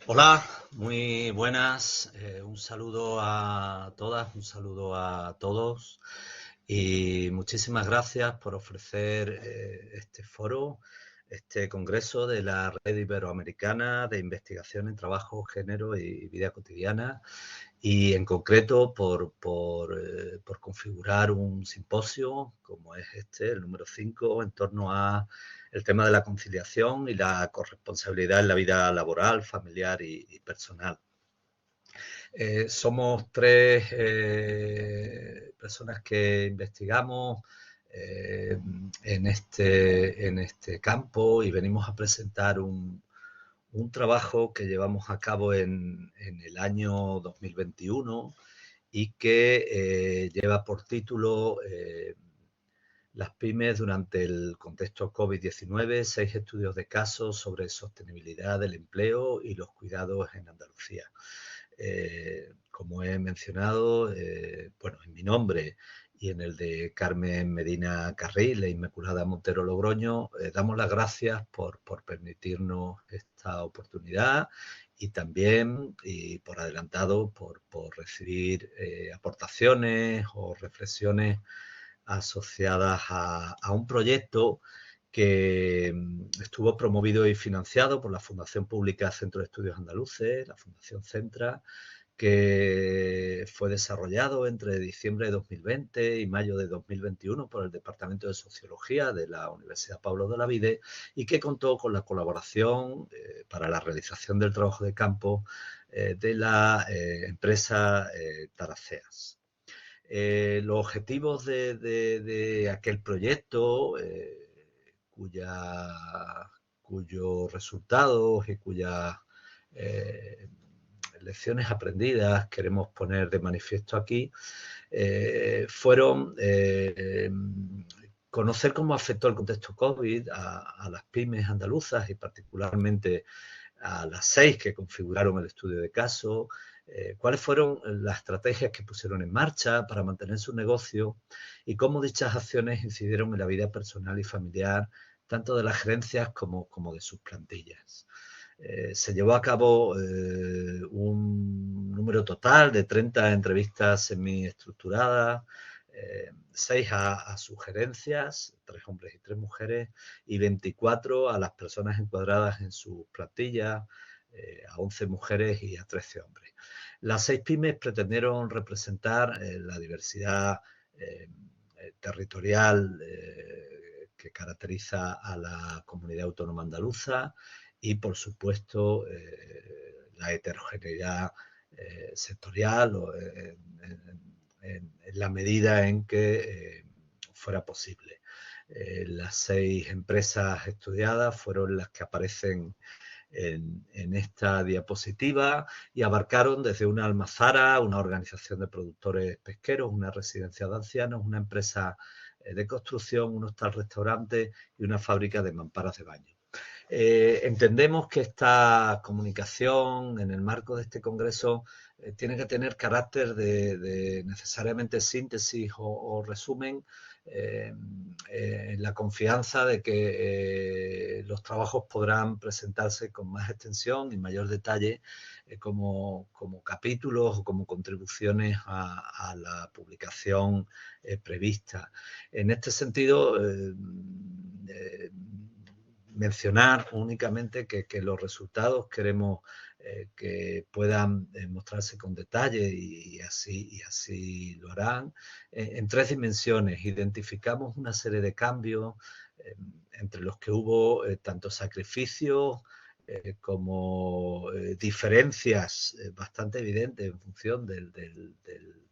Hola, muy buenas. Un saludo a todas, un saludo a todos y muchísimas gracias por ofrecer este foro, este congreso de la Red Iberoamericana de Investigación en Trabajo, Género y Vida Cotidiana y en concreto por configurar un simposio como es este, el número 5, en torno a el tema de la conciliación y la corresponsabilidad en la vida laboral, familiar y personal. Somos tres personas que investigamos en este campo y venimos a presentar un trabajo que llevamos a cabo en el año 2021 y que lleva por título Las pymes durante el contexto COVID-19, 6 estudios de casos sobre sostenibilidad del empleo y los cuidados en Andalucía. Como he mencionado, bueno, en mi nombre y en el de Carmen Medina Carril e Inmaculada Montero Logroño, damos las gracias por permitirnos esta oportunidad y también, y por adelantado, por recibir aportaciones o reflexiones asociadas a un proyecto que estuvo promovido y financiado por la Fundación Pública Centro de Estudios Andaluces, la Fundación Centra, que fue desarrollado entre diciembre de 2020 y mayo de 2021 por el Departamento de Sociología de la Universidad Pablo de Olavide y que contó con la colaboración para la realización del trabajo de campo de la empresa Taraceas. Los objetivos de aquel proyecto, cuyos resultados y cuyas eh, lecciones aprendidas queremos poner de manifiesto aquí, fueron conocer cómo afectó el contexto COVID a las pymes andaluzas y particularmente a las 6 que configuraron el estudio de caso, cuáles fueron las estrategias que pusieron en marcha para mantener su negocio y cómo dichas acciones incidieron en la vida personal y familiar tanto de las gerencias como de sus plantillas. Se llevó a cabo un número total de 30 entrevistas semiestructuradas, 6 a sugerencias, 3 hombres y 3 mujeres, y 24 a las personas encuadradas en sus plantillas, a 11 mujeres y a 13 hombres. Las 6 pymes pretendieron representar la diversidad eh, territorial que caracteriza a la comunidad autónoma andaluza y, por supuesto, la heterogeneidad sectorial en la medida en que fuera posible. Las 6 empresas estudiadas fueron las que aparecen en esta diapositiva y abarcaron desde una almazara, una organización de productores pesqueros, una residencia de ancianos, una empresa de construcción, un hostal-restaurante y una fábrica de mamparas de baño. Entendemos que esta comunicación en el marco de este congreso tiene que tener carácter de necesariamente síntesis o resumen en la confianza de que los trabajos podrán presentarse con más extensión y mayor detalle como capítulos o como contribuciones a la publicación prevista. En este sentido, mencionar únicamente que los resultados queremos que puedan mostrarse con detalle y así lo harán. En 3 dimensiones identificamos una serie de cambios entre los que hubo tanto sacrificios como diferencias bastante evidentes en función del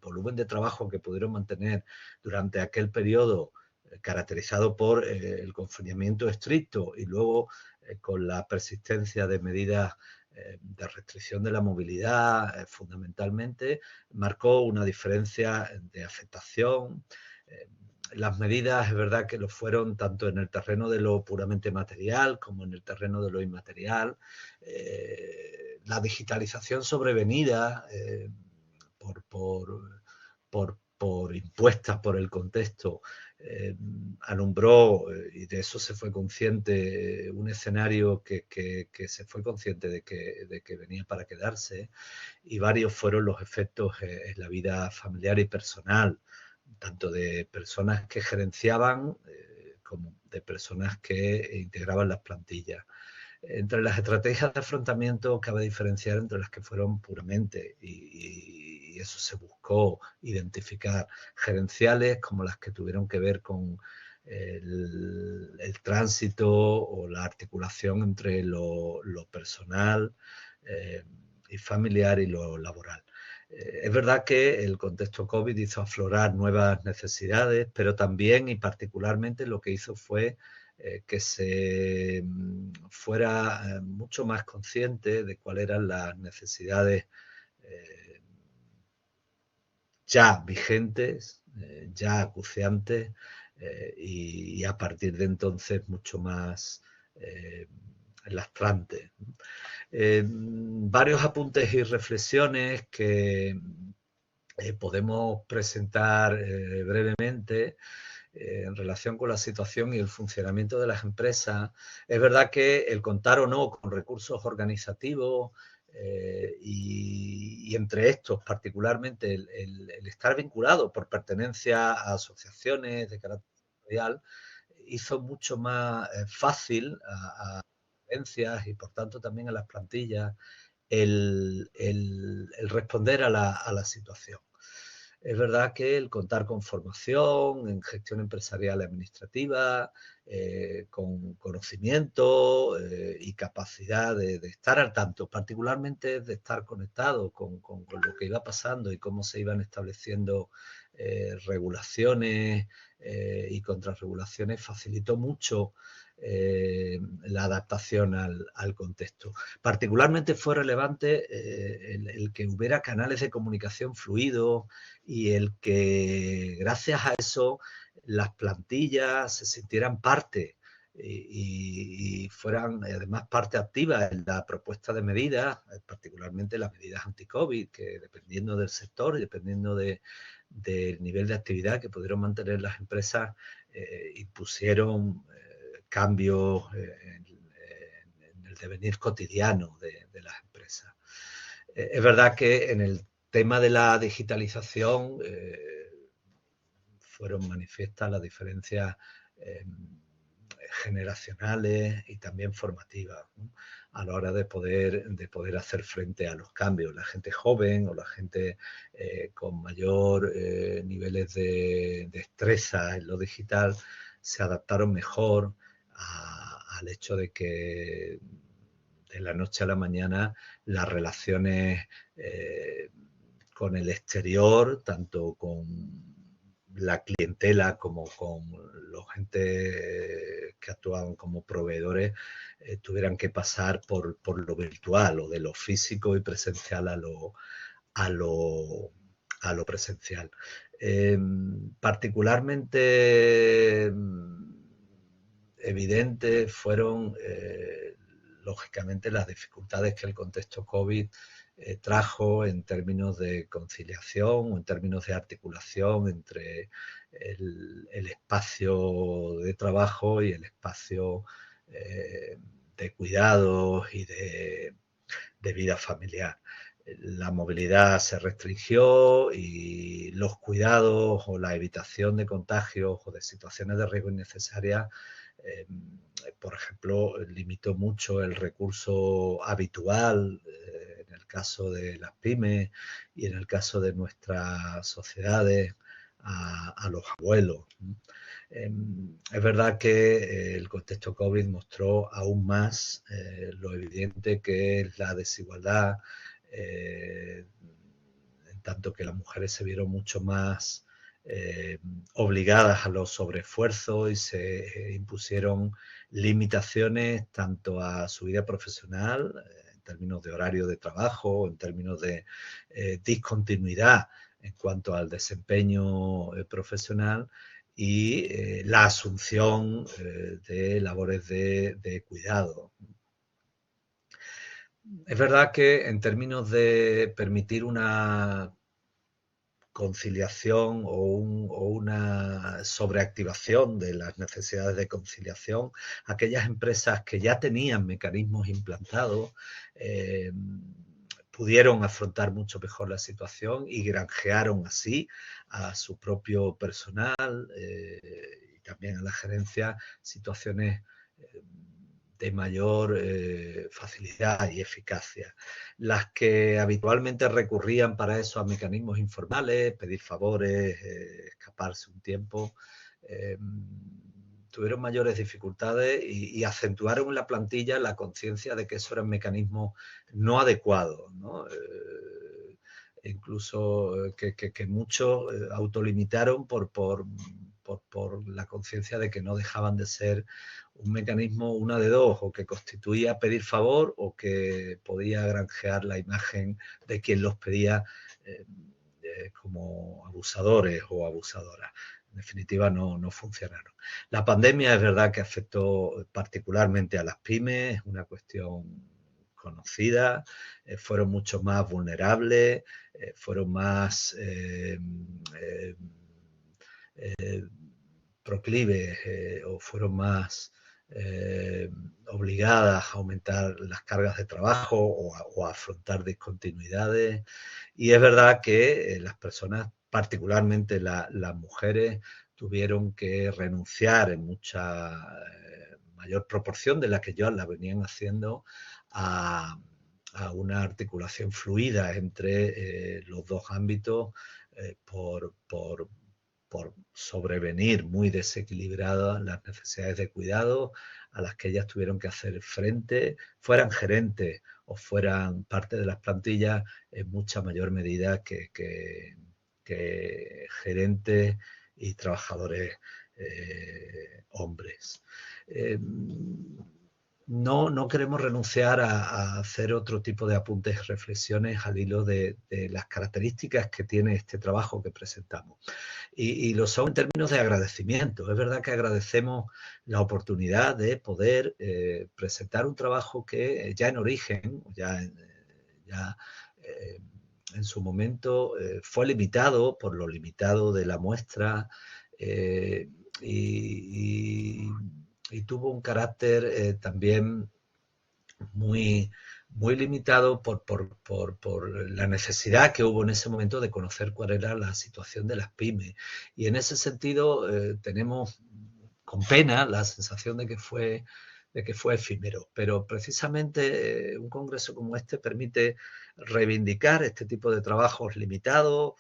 volumen de trabajo que pudieron mantener durante aquel periodo caracterizado por el confinamiento estricto y luego con la persistencia de medidas de restricción de la movilidad, fundamentalmente, marcó una diferencia de afectación. Las medidas es verdad que lo fueron tanto en el terreno de lo puramente material como en el terreno de lo inmaterial. La digitalización sobrevenida por impuestas por el contexto alumbró, y de eso se fue consciente, un escenario que se fue consciente de que venía para quedarse, y varios fueron los efectos en la vida familiar y personal, tanto de personas que gerenciaban como de personas que integraban las plantillas. Entre las estrategias de afrontamiento cabe diferenciar entre las que fueron puramente, y eso se buscó identificar, gerenciales, como las que tuvieron que ver con el tránsito o la articulación entre lo personal y familiar y lo laboral. Es verdad que el contexto COVID hizo aflorar nuevas necesidades, pero también y particularmente lo que hizo fue que se fuera mucho más consciente de cuáles eran las necesidades eh, ya vigentes, ya acuciantes, y a partir de entonces mucho más lastrantes. Varios apuntes y reflexiones que podemos presentar brevemente en relación con la situación y el funcionamiento de las empresas. Es verdad que el contar o no con recursos organizativos y entre estos particularmente el estar vinculado por pertenencia a asociaciones de carácter social hizo mucho más fácil a agencias y por tanto también a las plantillas el responder a la situación. Es verdad que el contar con formación en gestión empresarial y administrativa, con conocimiento y capacidad de estar al tanto, particularmente de estar conectado con lo que iba pasando y cómo se iban estableciendo regulaciones y contrarregulaciones, facilitó mucho la adaptación al contexto. Particularmente fue relevante el que hubiera canales de comunicación fluidos y el que gracias a eso las plantillas se sintieran parte y fueran además parte activa en la propuesta de medidas, particularmente las medidas anti-COVID, que dependiendo del sector y dependiendo del nivel de actividad que pudieron mantener las empresas, impusieron cambios en el devenir cotidiano de las empresas. Es verdad que en el tema de la digitalización fueron manifiestas las diferencias generacionales y también formativas, ¿no? A la hora de poder hacer frente a los cambios. La gente joven o la gente con mayor niveles de destreza en lo digital se adaptaron mejor al hecho de que de la noche a la mañana las relaciones con el exterior, tanto con la clientela como con los gente que actuaban como proveedores, tuvieran que pasar por lo virtual o de lo físico y presencial a lo, a lo presencial. Particularmente evidentes fueron, lógicamente, las dificultades que el contexto COVID trajo en términos de conciliación o en términos de articulación entre el espacio de trabajo y el espacio de cuidados y de vida familiar. La movilidad se restringió y los cuidados o la evitación de contagios o de situaciones de riesgo innecesarias, por ejemplo, limitó mucho el recurso habitual en el caso de las pymes y en el caso de nuestras sociedades a los abuelos. Es verdad que el contexto COVID mostró aún más lo evidente que es la desigualdad, en tanto que las mujeres se vieron mucho más obligadas a los sobreesfuerzos y se impusieron limitaciones tanto a su vida profesional, en términos de horario de trabajo, en términos de discontinuidad en cuanto al desempeño profesional y la asunción de labores de cuidado. Es verdad que en términos de permitir una conciliación o una sobreactivación de las necesidades de conciliación, aquellas empresas que ya tenían mecanismos implantados pudieron afrontar mucho mejor la situación y granjearon así a su propio personal y también a la gerencia situaciones de mayor facilidad y eficacia. Las que habitualmente recurrían para eso a mecanismos informales, pedir favores, escaparse un tiempo, tuvieron mayores dificultades y acentuaron en la plantilla la conciencia de que eso eran mecanismos no adecuados, ¿no? Incluso que muchos autolimitaron por la conciencia de que no dejaban de ser un mecanismo, una de dos, o que constituía pedir favor o que podía granjear la imagen de quien los pedía como abusadores o abusadoras. En definitiva, no funcionaron. La pandemia es verdad que afectó particularmente a las pymes, es una cuestión conocida, fueron mucho más vulnerables, fueron más proclives o fueron más obligadas a aumentar las cargas de trabajo o a afrontar discontinuidades. Y es verdad que las personas, particularmente las mujeres, tuvieron que renunciar en mucha mayor proporción de la que ya la venían haciendo a una articulación fluida entre los dos ámbitos por sobrevenir muy desequilibradas las necesidades de cuidado a las que ellas tuvieron que hacer frente, fueran gerentes o fueran parte de las plantillas en mucha mayor medida que gerentes y trabajadores hombres. No queremos renunciar a hacer otro tipo de apuntes y reflexiones al hilo de las características que tiene este trabajo que presentamos. Y lo son en términos de agradecimiento. Es verdad que agradecemos la oportunidad de poder presentar un trabajo que ya en origen, ya en su momento, fue limitado por lo limitado de la muestra y tuvo un carácter también muy, muy limitado por la necesidad que hubo en ese momento de conocer cuál era la situación de las pymes. Y en ese sentido tenemos con pena la sensación de que fue efímero. Pero precisamente un congreso como este permite reivindicar este tipo de trabajos limitados,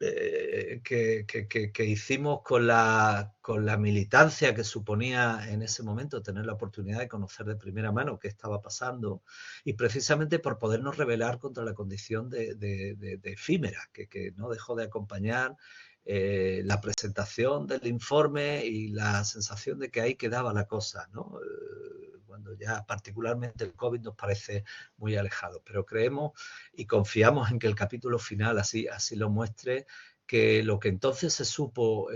que hicimos con la militancia que suponía en ese momento tener la oportunidad de conocer de primera mano qué estaba pasando y precisamente por podernos rebelar contra la condición de efímera que no dejó de acompañar la presentación del informe y la sensación de que ahí quedaba la cosa, ¿no? Cuando ya particularmente el COVID nos parece muy alejado, pero creemos y confiamos en que el capítulo final así lo muestre, que lo que entonces se supo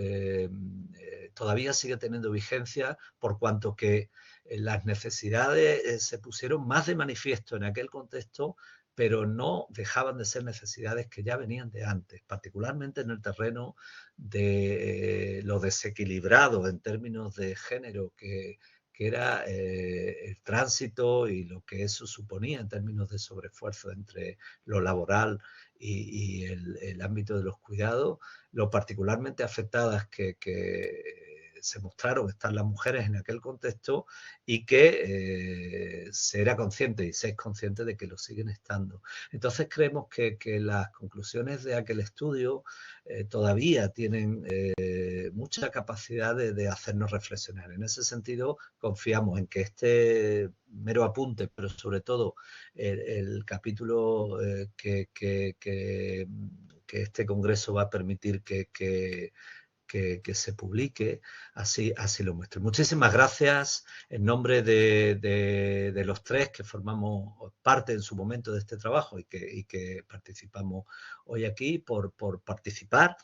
todavía sigue teniendo vigencia, por cuanto que las necesidades se pusieron más de manifiesto en aquel contexto, pero no dejaban de ser necesidades que ya venían de antes, particularmente en el terreno de lo desequilibrado en términos de género que era el tránsito y lo que eso suponía en términos de sobreesfuerzo entre lo laboral y el ámbito de los cuidados, lo particularmente afectadas que se mostraron estar las mujeres en aquel contexto y que se era consciente y se es consciente de que lo siguen estando. Entonces creemos que las conclusiones de aquel estudio todavía tienen mucha capacidad de hacernos reflexionar. En ese sentido, confiamos en que este mero apunte, pero sobre todo el capítulo que este congreso va a permitir que se publique, así lo muestre. Muchísimas gracias en nombre de los tres que formamos parte en su momento de este trabajo y que participamos hoy aquí por participar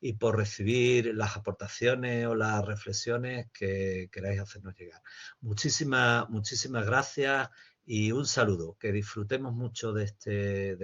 y por recibir las aportaciones o las reflexiones que queráis hacernos llegar. Muchísimas gracias y un saludo. Que disfrutemos mucho de este